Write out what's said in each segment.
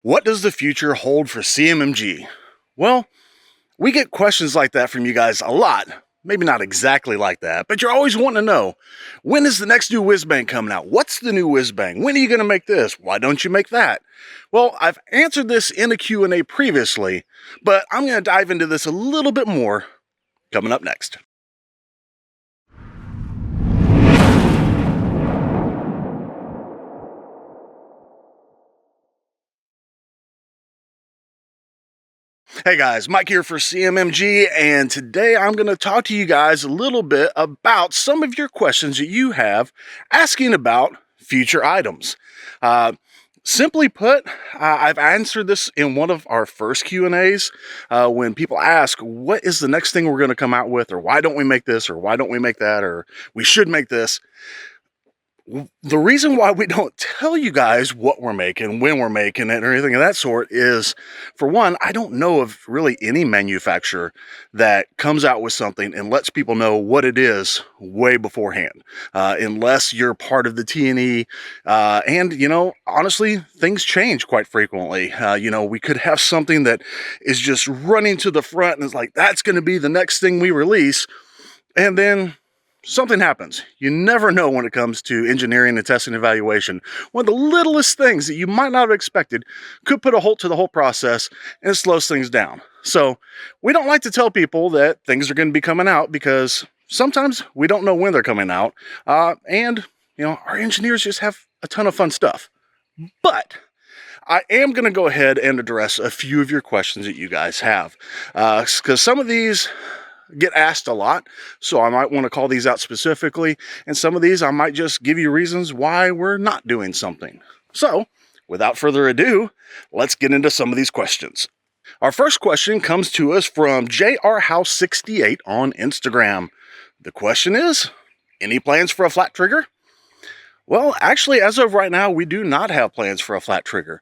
What does the future hold for CMMG? Well, we get questions like that from you guys a lot. Maybe not exactly like that, but you're always wanting to know, when is the next new whiz bang coming out? What's the new whiz bang? When are you going to make this? Why don't you make that? Well, I've answered this in a Q&A previously, but I'm going to dive into this a little bit more coming up next. Hey guys, Mike here for CMMG, and today I'm going to talk to you guys a little bit about some of your questions that you have asking about future items. Simply put, I've answered this in one of our first Q&As when people ask, what is the next thing we're going to come out with, or why don't we make this, or why don't we make that, or we should make this. The reason why we don't tell you guys what we're making, when we're making it, or anything of that sort is, for one, I don't know of really any manufacturer that comes out with something and lets people know what it is way beforehand, unless you're part of the T&E. And, you know, honestly, things change quite frequently. We could have something that is just running to the front and is like, that's going to be the next thing we release. And then something happens. You never know when it comes to engineering and testing and evaluation. One of the littlest things that you might not have expected could put a halt to the whole process, and it slows things down. So we don't like to tell people that things are going to be coming out because sometimes we don't know when they're coming out. And our engineers just have a ton of fun stuff. But I am going to go ahead and address a few of your questions that you guys have, because some of these get asked a lot, so I might want to call these out specifically, and some of these I might just give you reasons why we're not doing something. So, without further ado, let's get into some of these questions. Our first question comes to us from JRHouse68 on Instagram. The question is, any plans for a flat trigger? Well, actually, as of right now, we do not have plans for a flat trigger.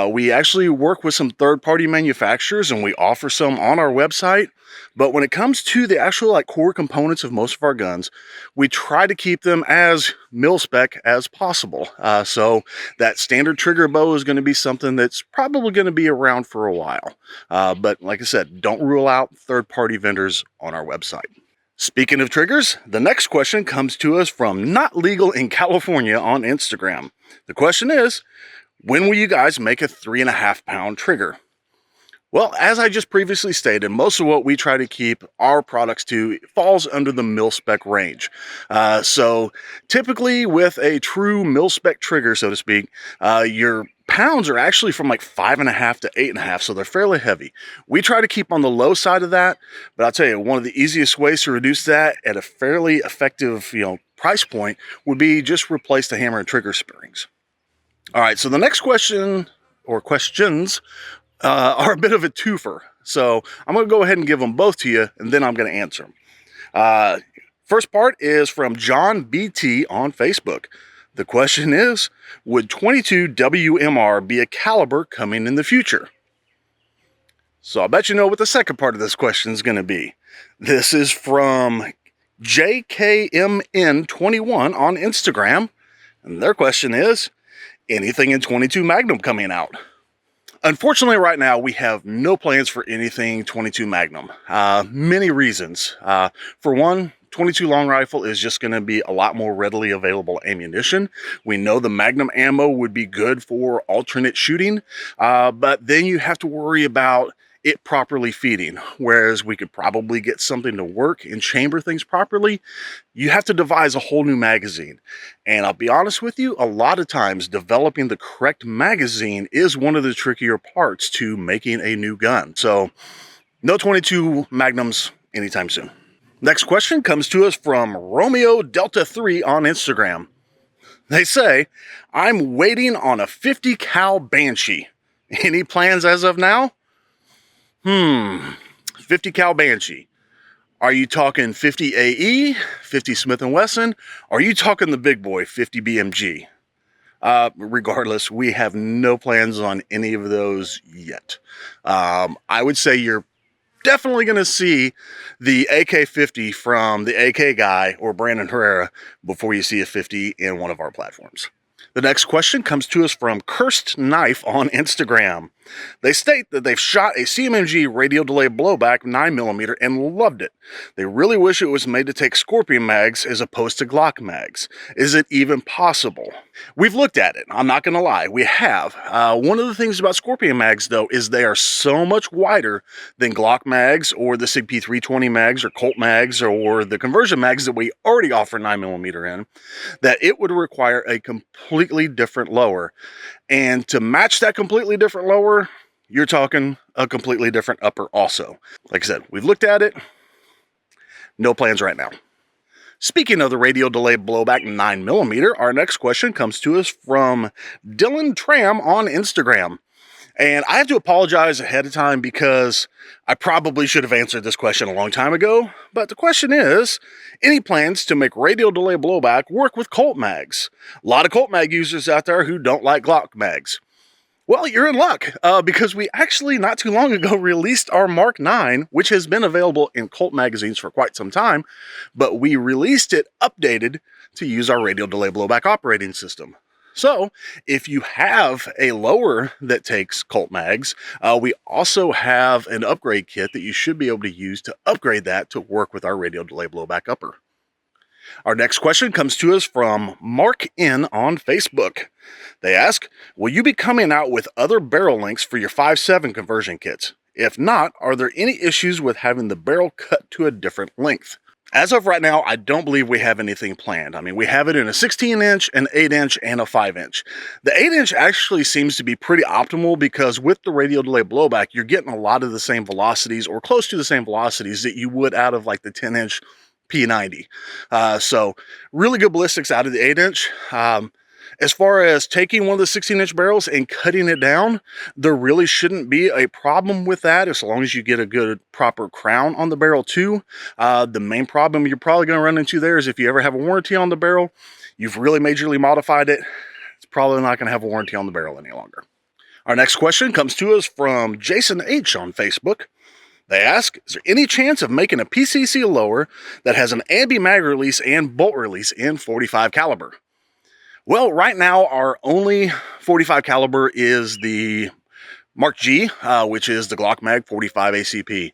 We actually work with some third-party manufacturers, and we offer some on our website. But when it comes to the actual core components of most of our guns, we try to keep them as mil-spec as possible. So that standard trigger bow is going to be something that's probably going to be around for a while. But like I said, don't rule out third-party vendors on our website. Speaking of triggers, the next question comes to us from Not Legal in California on Instagram. The question is, when will you guys make a 3.5 pound trigger? Well, as I just previously stated, most of what we try to keep our products to falls under the mil-spec range. So typically with a true mil-spec trigger, so to speak, your pounds are actually from 5.5 to 8.5, so they're fairly heavy. We try to keep on the low side of that, but I'll tell you, one of the easiest ways to reduce that at a fairly effective, price point would be just replace the hammer and trigger springs. All right, so the next question or questions are a bit of a twofer. So I'm going to go ahead and give them both to you, and then I'm going to answer them. First part is from John BT on Facebook. The question is, would 22 WMR be a caliber coming in the future? So I'll bet you know what the second part of this question is going to be. This is from JKMN21 on Instagram. And their question is, anything in 22 Magnum coming out? Unfortunately, right now, we have no plans for anything 22 Magnum. Many reasons. For one, 22 long rifle is just going to be a lot more readily available ammunition. We know the Magnum ammo would be good for alternate shooting, but then you have to worry about it properly feeding. Whereas we could probably get something to work and chamber things properly, you have to devise a whole new magazine. And I'll be honest with you, a lot of times developing the correct magazine is one of the trickier parts to making a new gun. So no 22 Magnums anytime soon. Next question comes to us from Romeo Delta 3 on Instagram. They say, I'm waiting on a 50 cal Banshee. Any plans as of now? 50 cal Banshee. Are you talking 50 AE, 50 Smith & Wesson? Or are you talking the big boy, 50 BMG? Regardless, we have no plans on any of those yet. I would say you're definitely going to see the AK-50 from the AK guy or Brandon Herrera before you see a 50 in one of our platforms. The next question comes to us from Cursed Knife on Instagram. They state that they've shot a CMMG Radial Delayed Blowback 9mm and loved it. They really wish it was made to take Scorpion mags as opposed to Glock mags. Is it even possible? We've looked at it. I'm not going to lie. We have. One of the things about Scorpion mags, though, is they are so much wider than Glock mags or the SIG P320 mags or Colt mags or the conversion mags that we already offer 9mm in, that it would require a completely different lower. And to match that completely different lower, you're talking a completely different upper also. Like I said, we've looked at it. No plans right now. Speaking of the Radial Delayed Blowback 9mm, our next question comes to us from Dylan Tram on Instagram. And I have to apologize ahead of time because I probably should have answered this question a long time ago. But the question is, any plans to make Radial Delayed Blowback work with Colt mags? A lot of Colt mag users out there who don't like Glock mags. Well, you're in luck, because we actually not too long ago released our Mark 9, which has been available in Colt magazines for quite some time, but we released it updated to use our Radial Delayed Blowback operating system. So, if you have a lower that takes Colt mags, we also have an upgrade kit that you should be able to use to upgrade that to work with our Radial Delayed Blowback upper. Our next question comes to us from Mark N on Facebook. They ask, will you be coming out with other barrel lengths for your 5.7 conversion kits? If not, are there any issues with having the barrel cut to a different length? As of right now, I don't believe we have anything planned. I mean, we have it in a 16-inch, an 8-inch, and a 5-inch. The 8-inch actually seems to be pretty optimal because with the Radial Delayed Blowback, you're getting a lot of the same velocities or close to the same velocities that you would out of like the 10-inch P90. So really good ballistics out of the 8-inch. As far as taking one of the 16-inch barrels and cutting it down, there really shouldn't be a problem with that as long as you get a good proper crown on the barrel too. The main problem you're probably going to run into there is if you ever have a warranty on the barrel, you've really majorly modified it, it's probably not going to have a warranty on the barrel any longer. Our next question comes to us from Jason H on Facebook. They ask, is there any chance of making a PCC lower that has an Ambi mag release and bolt release in 45 caliber? Well, right now, our only 45 caliber is the Mark G, which is the Glock Mag 45 ACP.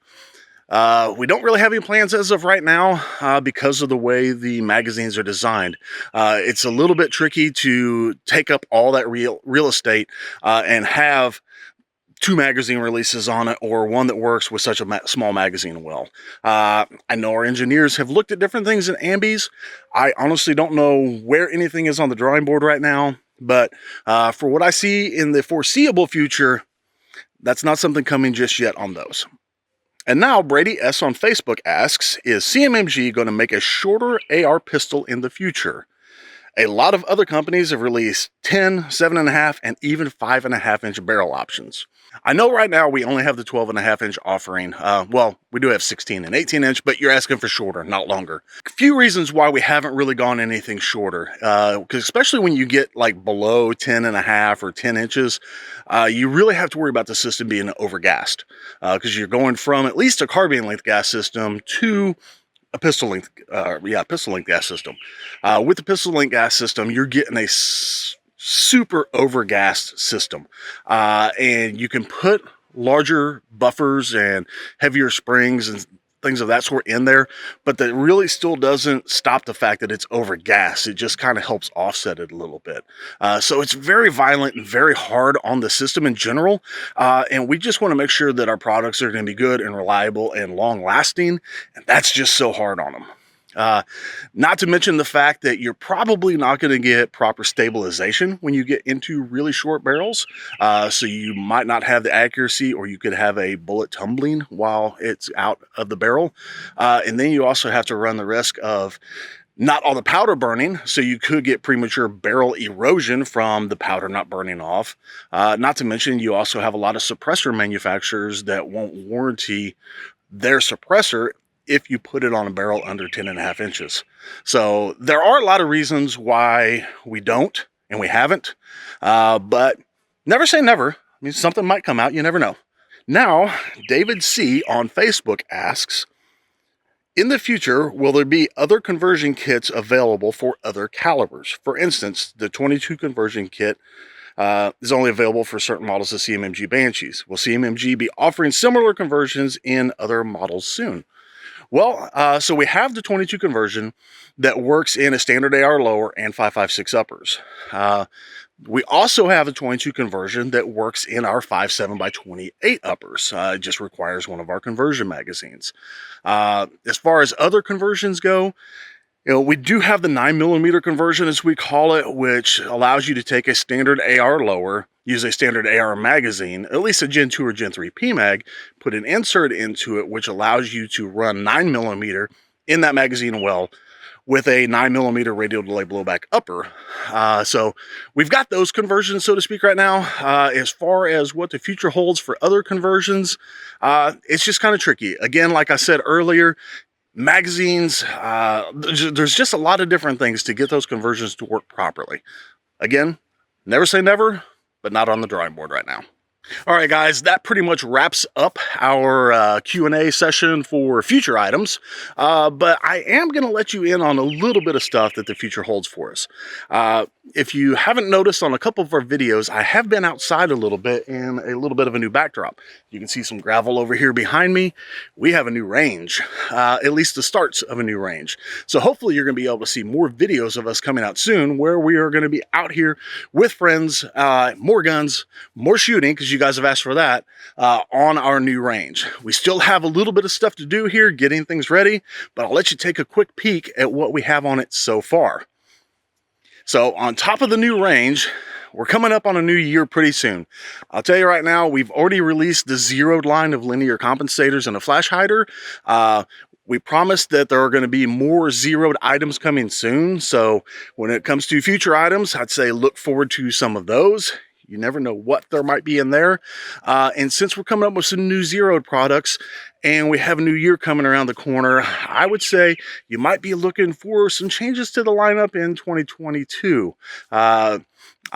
We don't really have any plans as of right now because of the way the magazines are designed. It's a little bit tricky to take up all that real estate and have two magazine releases on it or one that works with such a small magazine well. I know our engineers have looked at different things in Ambis. I honestly don't know where anything is on the drawing board right now, but for what I see in the foreseeable future, that's not something coming just yet on those. And now Brady S on Facebook asks, is CMMG going to make a shorter AR pistol in the future? A lot of other companies have released 10, 7.5, and even 5.5-inch barrel options. I know right now we only have the 12.5-inch offering. Well, we do have 16 and 18-inch, but you're asking for shorter, not longer. A few reasons why we haven't really gone anything shorter, because especially when you get like below 10.5 or 10 inches, you really have to worry about the system being overgassed, because you're going from at least a carbine length gas system to a pistol length gas system. With the pistol length gas system, you're getting a super overgassed system, and you can put larger buffers and heavier springs and things of that sort in there, but that really still doesn't stop the fact that it's overgassed. It just kind of helps offset it a little bit. So it's very violent and very hard on the system in general, and we just want to make sure that our products are going to be good and reliable and long lasting, and that's just so hard on them. Not to mention the fact that you're probably not going to get proper stabilization when you get into really short barrels. So you might not have the accuracy, or you could have a bullet tumbling while it's out of the barrel. And then you also have to run the risk of not all the powder burning, so you could get premature barrel erosion from the powder not burning off. Not to mention you also have a lot of suppressor manufacturers that won't warranty their suppressor if you put it on a barrel under 10.5 inches. So there are a lot of reasons why we don't and we haven't, but never say never. I mean, something might come out, you never know. Now, David C on Facebook asks, In the future, will there be other conversion kits available for other calibers? For instance, the 22 conversion kit is only available for certain models of CMMG Banshees. Will CMMG be offering similar conversions in other models soon? Well, so we have the 22 conversion that works in a standard AR lower and 5.56 uppers. We also have a 22 conversion that works in our 5.7x28 uppers. It just requires one of our conversion magazines. As far as other conversions go, we do have the 9mm conversion, as we call it, which allows you to take a standard AR lower, use a standard AR magazine, at least a Gen 2 or Gen 3 PMAG, put an insert into it, which allows you to run 9mm in that magazine well with a 9mm radial delay blowback upper. So we've got those conversions, so to speak, right now. As far as what the future holds for other conversions, it's just kind of tricky. Again, like I said earlier, magazines, there's just a lot of different things to get those conversions to work properly. Again, never say never, but not on the drawing board right now. All right, guys, that pretty much wraps up our Q&A session for future items, but I am going to let you in on a little bit of stuff that the future holds for us. If you haven't noticed on a couple of our videos, I have been outside a little bit in a little bit of a new backdrop. You can see some gravel over here behind me. We have a new range, at least the starts of a new range. So hopefully you're going to be able to see more videos of us coming out soon where we are going to be out here with friends, more guns, more shooting, because you guys have asked for that, on our new range. We still have a little bit of stuff to do here, getting things ready, but I'll let you take a quick peek at what we have on it so far. So on top of the new range, we're coming up on a new year pretty soon. I'll tell you right now, we've already released the zeroed line of linear compensators and a flash hider. We promised that there are going to be more zeroed items coming soon. So when it comes to future items, I'd say look forward to some of those. You never know what there might be in there. And since we're coming up with some new zeroed products and we have a new year coming around the corner, I would say you might be looking for some changes to the lineup in 2022. I'm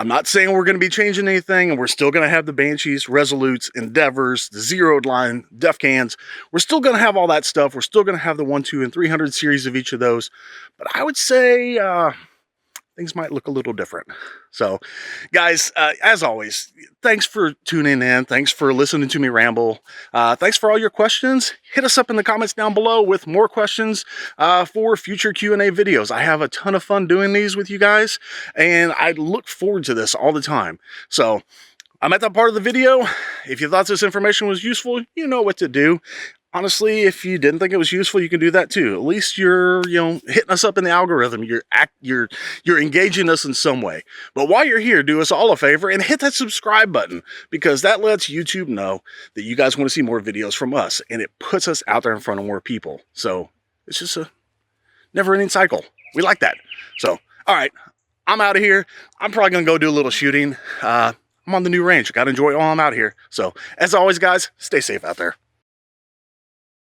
not saying we're going to be changing anything, and we're still going to have the Banshees, Resolutes, Endeavors, the zeroed line, Def Cans. We're still going to have all that stuff. We're still going to have the 1, 2, and 300 series of each of those. But I would say things might look a little different. So, guys, as always, thanks for tuning in. Thanks for listening to me ramble. Thanks for all your questions. Hit us up in the comments down below with more questions for future Q&A videos. I have a ton of fun doing these with you guys, and I look forward to this all the time. So, I'm at that part of the video. If you thought this information was useful, you know what to do. Honestly, if you didn't think it was useful, you can do that too. At least you're, hitting us up in the algorithm. You're engaging us in some way. But while you're here, do us all a favor and hit that subscribe button, because that lets YouTube know that you guys want to see more videos from us, and it puts us out there in front of more people. So it's just a never-ending cycle. We like that. So, all right, I'm out of here. I'm probably gonna go do a little shooting. I'm on the new range. Got to enjoy it while I'm out here. So, as always, guys, stay safe out there.